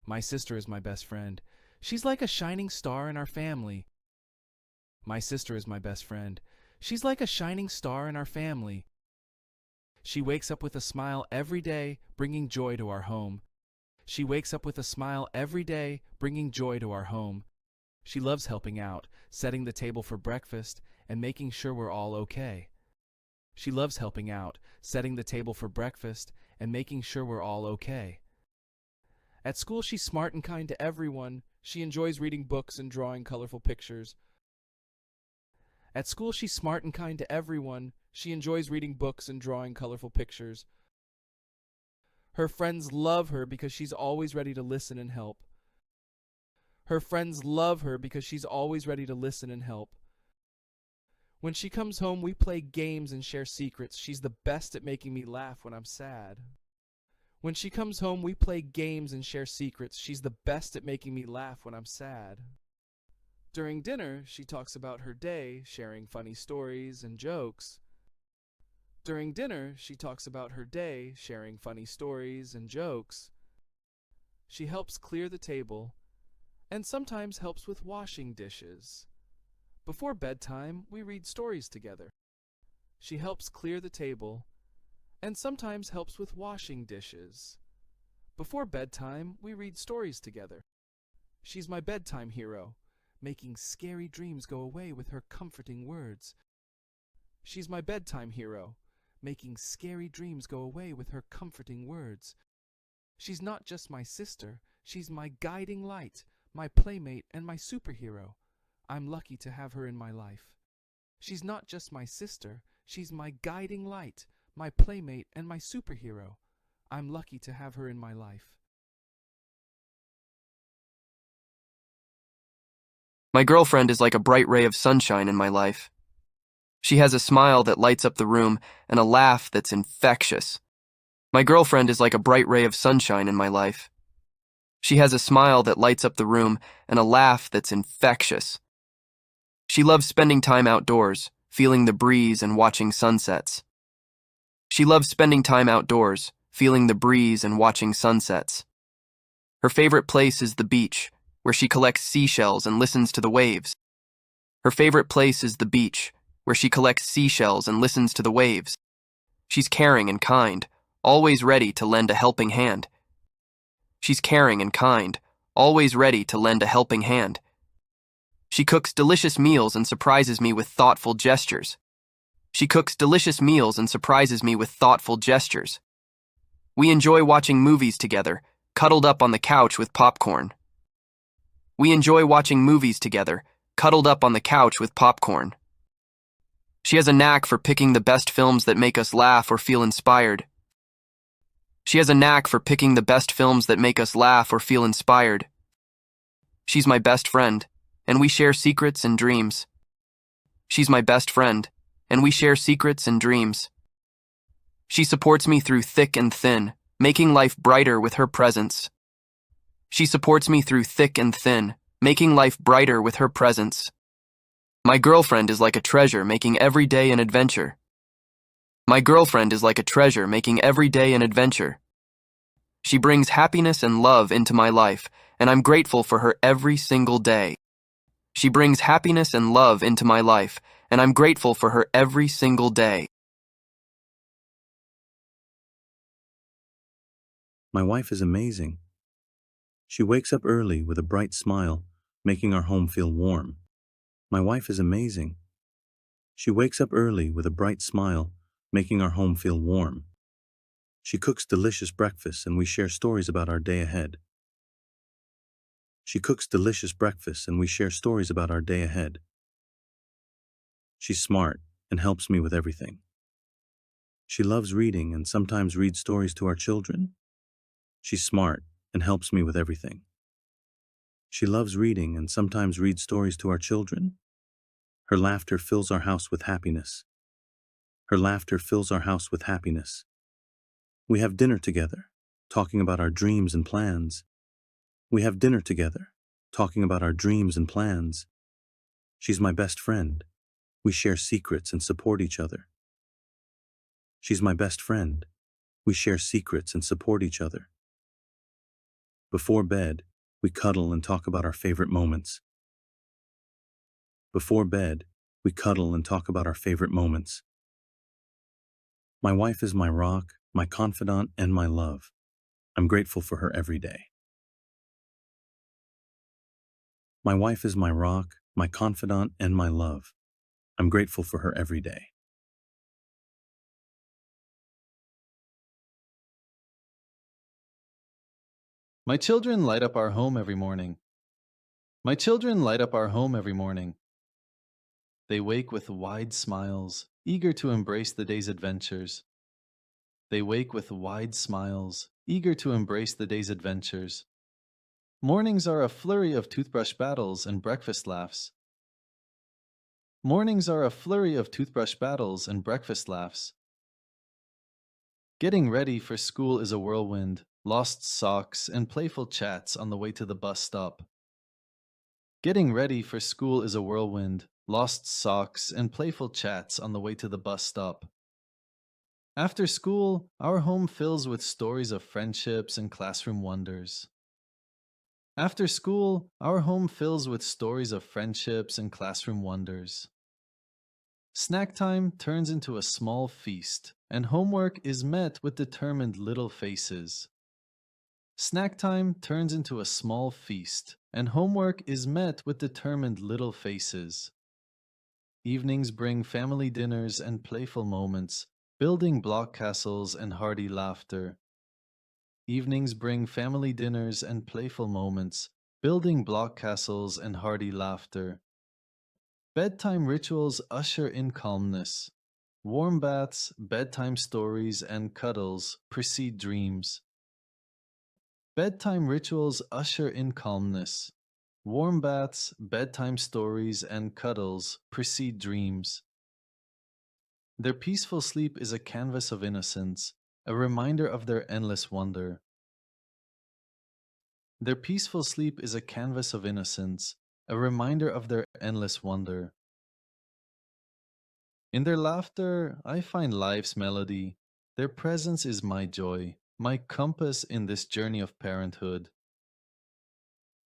My sister is my best friend. She's like a shining star in our family. My sister is my best friend. She's like a shining star in our family. She wakes up with a smile every day, bringing joy to our home. She wakes up with a smile every day, bringing joy to our home. She loves helping out, setting the table for breakfast, and making sure we're all okay. She loves helping out, setting the table for breakfast, and making sure we're all okay. At school, she's smart and kind to everyone. She enjoys reading books and drawing colorful pictures. At school, she's smart and kind to everyone. She enjoys reading books and drawing colorful pictures. Her friends love her because she's always ready to listen and help. Her friends love her because she's always ready to listen and help. When she comes home, we play games and share secrets. She's the best at making me laugh when I'm sad. When she comes home, we play games and share secrets. She's the best at making me laugh when I'm sad. During dinner, she talks about her day, sharing funny stories and jokes. During dinner, she talks about her day, sharing funny stories and jokes. She helps clear the table and sometimes helps with washing dishes. Before bedtime, we read stories together. She helps clear the table and sometimes helps with washing dishes. Before bedtime, we read stories together. She's my bedtime hero, making scary dreams go away with her comforting words. She's my bedtime hero, making scary dreams go away with her comforting words. She's not just my sister, she's my guiding light, my playmate, and my superhero. I'm lucky to have her in my life. She's not just my sister, she's my guiding light, my playmate, and my superhero. I'm lucky to have her in my life. My girlfriend is like a bright ray of sunshine in my life. She has a smile that lights up the room and a laugh that's infectious. My girlfriend is like a bright ray of sunshine in my life. She has a smile that lights up the room and a laugh that's infectious. She loves spending time outdoors, feeling the breeze and watching sunsets. She loves spending time outdoors, feeling the breeze and watching sunsets. Her favorite place is the beach, where she collects seashells and listens to the waves. Her favorite place is the beach, where she collects seashells and listens to the waves. She's caring and kind, always ready to lend a helping hand. She's caring and kind, always ready to lend a helping hand. She cooks delicious meals and surprises me with thoughtful gestures. She cooks delicious meals and surprises me with thoughtful gestures. We enjoy watching movies together, cuddled up on the couch with popcorn. We enjoy watching movies together, cuddled up on the couch with popcorn. She has a knack for picking the best films that make us laugh or feel inspired. She has a knack for picking the best films that make us laugh or feel inspired. She's my best friend, and we share secrets and dreams. She's my best friend, and we share secrets and dreams. She supports me through thick and thin, making life brighter with her presence. She supports me through thick and thin, making life brighter with her presence. My girlfriend is like a treasure, making every day an adventure. My girlfriend is like a treasure, making every day an adventure. She brings happiness and love into my life, and I'm grateful for her every single day. She brings happiness and love into my life, and I'm grateful for her every single day. My wife is amazing. She wakes up early with a bright smile, making our home feel warm. My wife is amazing. She wakes up early with a bright smile, making our home feel warm. She cooks delicious breakfast and we share stories about our day ahead. She cooks delicious breakfast and we share stories about our day ahead. She's smart and helps me with everything. She loves reading and sometimes reads stories to our children. She's smart and helps me with everything. She loves reading and sometimes reads stories to our children. Her laughter fills our house with happiness. Her laughter fills our house with happiness. We have dinner together, talking about our dreams and plans. We have dinner together, talking about our dreams and plans. She's my best friend. We share secrets and support each other. She's my best friend. We share secrets and support each other. Before bed, we cuddle and talk about our favorite moments. Before bed, we cuddle and talk about our favorite moments. My wife is my rock, my confidant, and my love. I'm grateful for her every day. My wife is my rock, my confidant, and my love. I'm grateful for her every day. My children light up our home every morning. My children light up our home every morning. They wake with wide smiles, eager to embrace the day's adventures. They wake with wide smiles, eager to embrace the day's adventures. Mornings are a flurry of toothbrush battles and breakfast laughs. Mornings are a flurry of toothbrush battles and breakfast laughs. Getting ready for school is a whirlwind, lost socks and playful chats on the way to the bus stop. Getting ready for school is a whirlwind, lost socks and playful chats on the way to the bus stop. After school, our home fills with stories of friendships and classroom wonders. After school, our home fills with stories of friendships and classroom wonders. Snack time turns into a small feast, and homework is met with determined little faces. Snack time turns into a small feast, and homework is met with determined little faces. Evenings bring family dinners and playful moments, building block castles and hearty laughter. Evenings bring family dinners and playful moments, building block castles and hearty laughter. Bedtime rituals usher in calmness. Warm baths, bedtime stories, and cuddles precede dreams. Bedtime rituals usher in calmness. Warm baths, bedtime stories, and cuddles precede dreams. Their peaceful sleep is a canvas of innocence, a reminder of their endless wonder. Their peaceful sleep is a canvas of innocence, a reminder of their endless wonder. In their laughter, I find life's melody. Their presence is my joy, my compass in this journey of parenthood.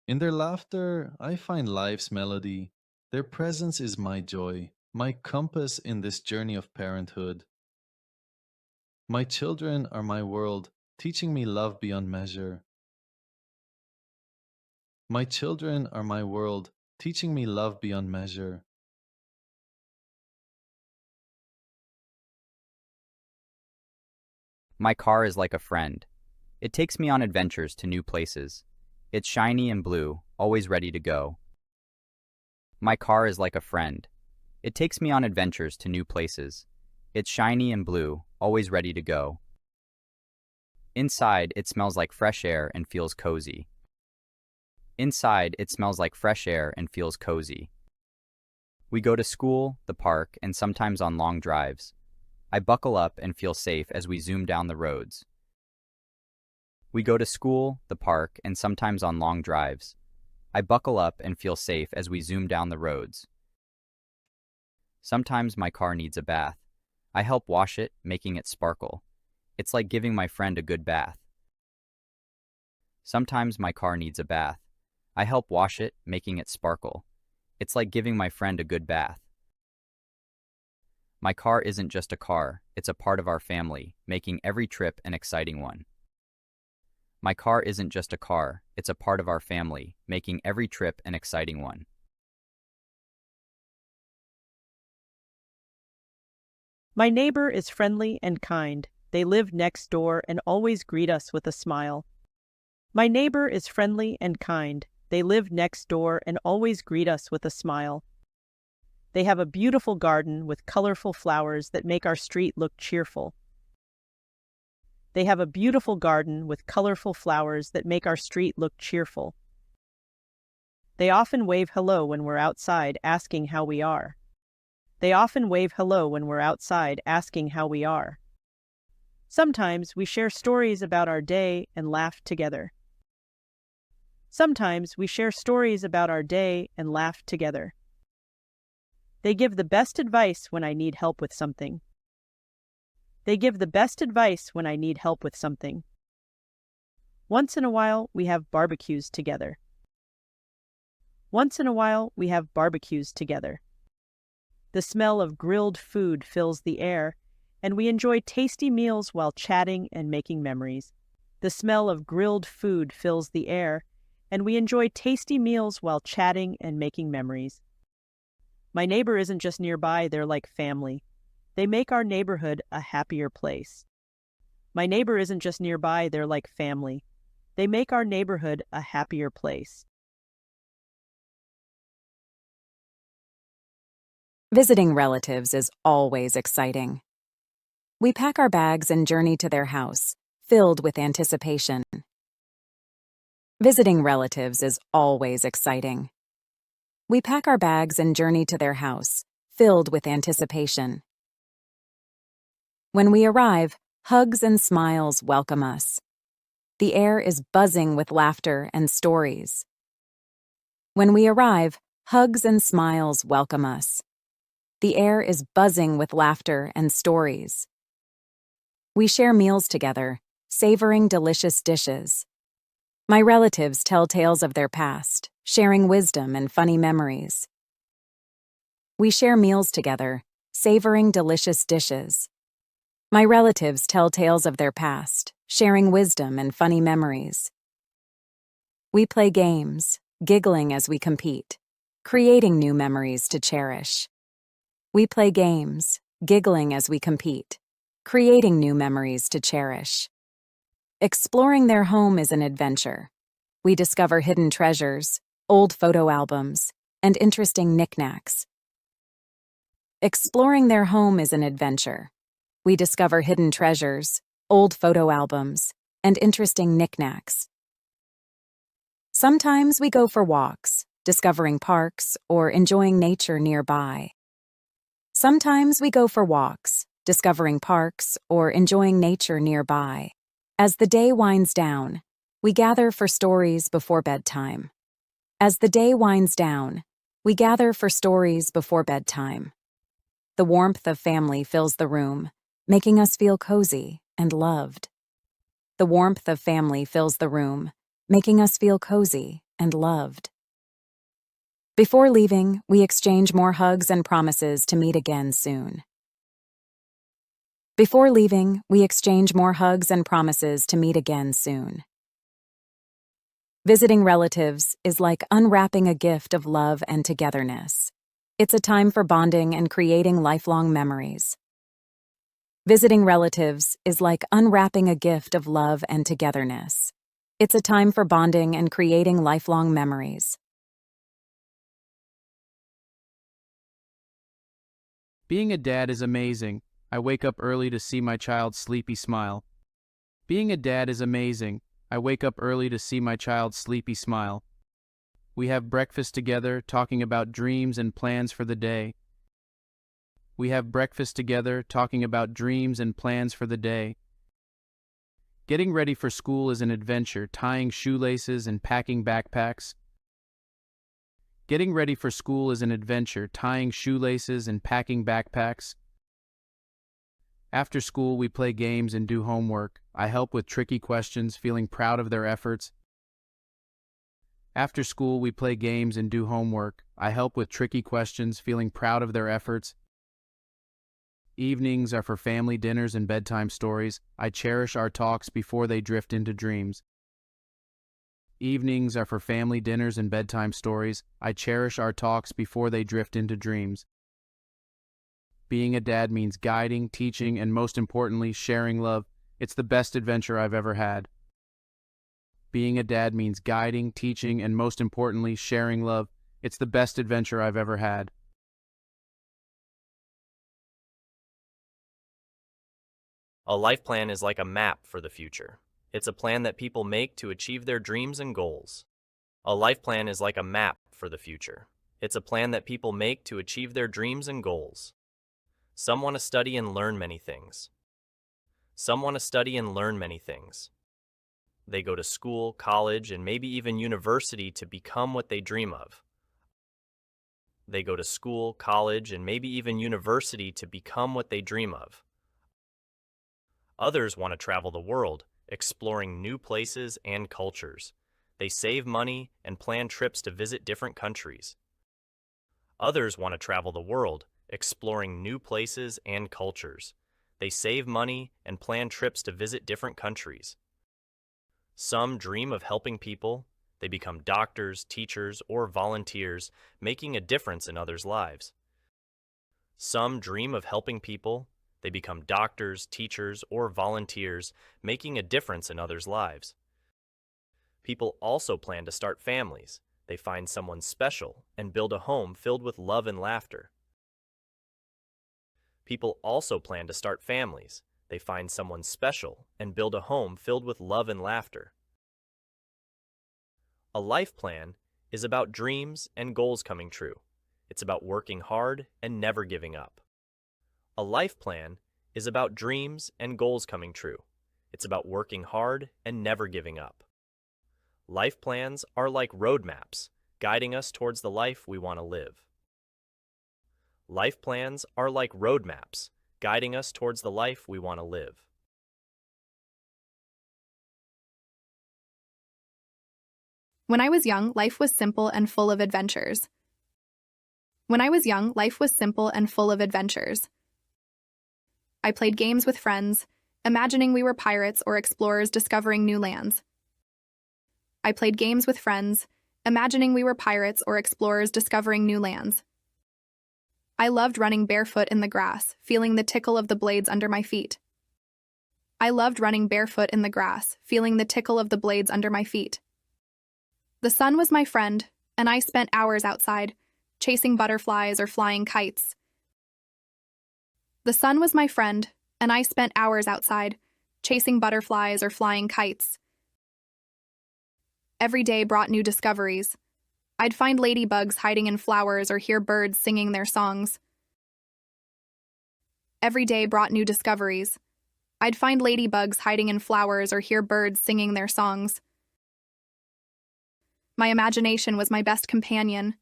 In their laughter, I find life's melody. Their presence is my joy, my compass in this journey of parenthood. My children are my world, teaching me love beyond measure. My children are my world, teaching me love beyond measure. My car is like a friend. It takes me on adventures to new places. It's shiny and blue, always ready to go. My car is like a friend. It takes me on adventures to new places. It's shiny and blue, always ready to go. Inside, it smells like fresh air and feels cozy. Inside, it smells like fresh air and feels cozy. We go to school, the park, and sometimes on long drives. I buckle up and feel safe as we zoom down the roads. We go to school, the park, and sometimes on long drives. I buckle up and feel safe as we zoom down the roads. Sometimes my car needs a bath. I help wash it, making it sparkle. It's like giving my friend a good bath. Sometimes my car needs a bath. I help wash it, making it sparkle. It's like giving my friend a good bath. My car isn't just a car, it's a part of our family, making every trip an exciting one. My car isn't just a car, it's a part of our family, making every trip an exciting one. My neighbor is friendly and kind. They live next door and always greet us with a smile. My neighbor is friendly and kind. They live next door and always greet us with a smile. They have a beautiful garden with colorful flowers that make our street look cheerful. They have a beautiful garden with colorful flowers that make our street look cheerful. They often wave hello when we're outside, asking how we are. They often wave hello when we're outside, asking how we are. Sometimes we share stories about our day and laugh together. Sometimes we share stories about our day and laugh together. They give the best advice when I need help with something. They give the best advice when I need help with something. Once in a while, we have barbecues together. Once in a while, we have barbecues together. The smell of grilled food fills the air, and we enjoy tasty meals while chatting and making memories. The smell of grilled food fills the air, and we enjoy tasty meals while chatting and making memories. My neighbor isn't just nearby, they're like family. They make our neighborhood a happier place. My neighbor isn't just nearby, they're like family. They make our neighborhood a happier place. Visiting relatives is always exciting. We pack our bags and journey to their house, filled with anticipation. Visiting relatives is always exciting. We pack our bags and journey to their house, filled with anticipation. When we arrive, hugs and smiles welcome us. The air is buzzing with laughter and stories. When we arrive, hugs and smiles welcome us. The air is buzzing with laughter and stories. We share meals together, savoring delicious dishes. My relatives tell tales of their past, sharing wisdom and funny memories. We share meals together, savoring delicious dishes. My relatives tell tales of their past, sharing wisdom and funny memories. We play games, giggling as we compete, creating new memories to cherish. We play games, giggling as we compete, creating new memories to cherish. Exploring their home is an adventure. We discover hidden treasures, old photo albums, and interesting knickknacks. Exploring their home is an adventure. We discover hidden treasures, old photo albums, and interesting knickknacks. Sometimes we go for walks, discovering parks or enjoying nature nearby. Sometimes we go for walks, discovering parks or enjoying nature nearby. As the day winds down, we gather for stories before bedtime. As the day winds down, we gather for stories before bedtime. The warmth of family fills the room, making us feel cozy and loved. The warmth of family fills the room, making us feel cozy and loved. Before leaving, we exchange more hugs and promises to meet again soon. Before leaving, we exchange more hugs and promises to meet again soon. Visiting relatives is like unwrapping a gift of love and togetherness. It's a time for bonding and creating lifelong memories. Visiting relatives is like unwrapping a gift of love and togetherness. It's a time for bonding and creating lifelong memories. Being a dad is amazing. I wake up early to see my child's sleepy smile. Being a dad is amazing. I wake up early to see my child's sleepy smile. We have breakfast together, talking about dreams and plans for the day. We have breakfast together, talking about dreams and plans for the day. Getting ready for school is an adventure, tying shoelaces and packing backpacks. Getting ready for school is an adventure, tying shoelaces and packing backpacks. After school, we play games and do homework. I help with tricky questions, feeling proud of their efforts. After school, we play games and do homework. I help with tricky questions, feeling proud of their efforts. Evenings are for family dinners and bedtime stories. I cherish our talks before they drift into dreams. Evenings are for family dinners and bedtime stories. I cherish our talks before they drift into dreams. Being a dad means guiding, teaching, and most importantly, sharing love. It's the best adventure I've ever had. Being a dad means guiding, teaching, and most importantly, sharing love. It's the best adventure I've ever had. A life plan is like a map for the future. It's a plan that people make to achieve their dreams and goals. A life plan is like a map for the future. It's a plan that people make to achieve their dreams and goals. Some want to study and learn many things. Some want to study and learn many things. They go to school, college, and maybe even university to become what they dream of. They go to school, college, and maybe even university to become what they dream of. Others want to travel the world, exploring new places and cultures. They save money and plan trips to visit different countries. Others want to travel the world, exploring new places and cultures. They save money and plan trips to visit different countries. Some dream of helping people. They become doctors, teachers, or volunteers, making a difference in others' lives. Some dream of helping people. They become doctors, teachers, or volunteers, making a difference in others' lives. People also plan to start families. They find someone special and build a home filled with love and laughter. People also plan to start families. They find someone special and build a home filled with love and laughter. A life plan is about dreams and goals coming true. It's about working hard and never giving up. A life plan is about dreams and goals coming true. It's about working hard and never giving up. Life plans are like roadmaps, guiding us towards the life we want to live. Life plans are like roadmaps, guiding us towards the life we want to live. When I was young, life was simple and full of adventures. When I was young, life was simple and full of adventures. I played games with friends, imagining we were pirates or explorers discovering new lands. I played games with friends, imagining we were pirates or explorers discovering new lands. I loved running barefoot in the grass, feeling the tickle of the blades under my feet. I loved running barefoot in the grass, feeling the tickle of the blades under my feet. The sun was my friend, and I spent hours outside, chasing butterflies or flying kites. The sun was my friend, and I spent hours outside, chasing butterflies or flying kites. Every day brought new discoveries. I'd find ladybugs hiding in flowers or hear birds singing their songs. Every day brought new discoveries. I'd find ladybugs hiding in flowers or hear birds singing their songs. My imagination was my best companion.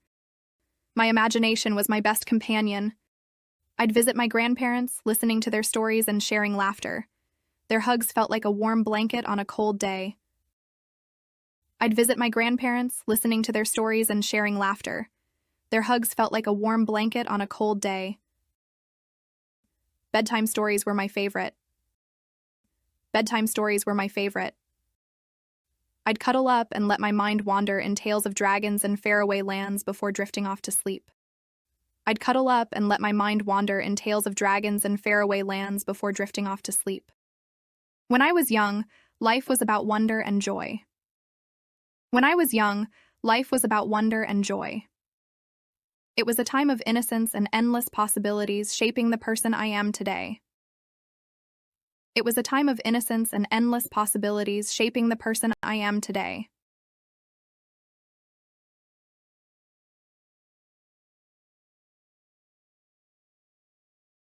My imagination was my best companion. I'd visit my grandparents, listening to their stories and sharing laughter. Their hugs felt like a warm blanket on a cold day. I'd visit my grandparents, listening to their stories and sharing laughter. Their hugs felt like a warm blanket on a cold day. Bedtime stories were my favorite. Bedtime stories were my favorite. I'd cuddle up and let my mind wander in tales of dragons and faraway lands before drifting off to sleep. I'd cuddle up and let my mind wander in tales of dragons and faraway lands before drifting off to sleep. When I was young, life was about wonder and joy. When I was young, life was about wonder and joy. It was a time of innocence and endless possibilities shaping the person I am today. It was a time of innocence and endless possibilities shaping the person I am today.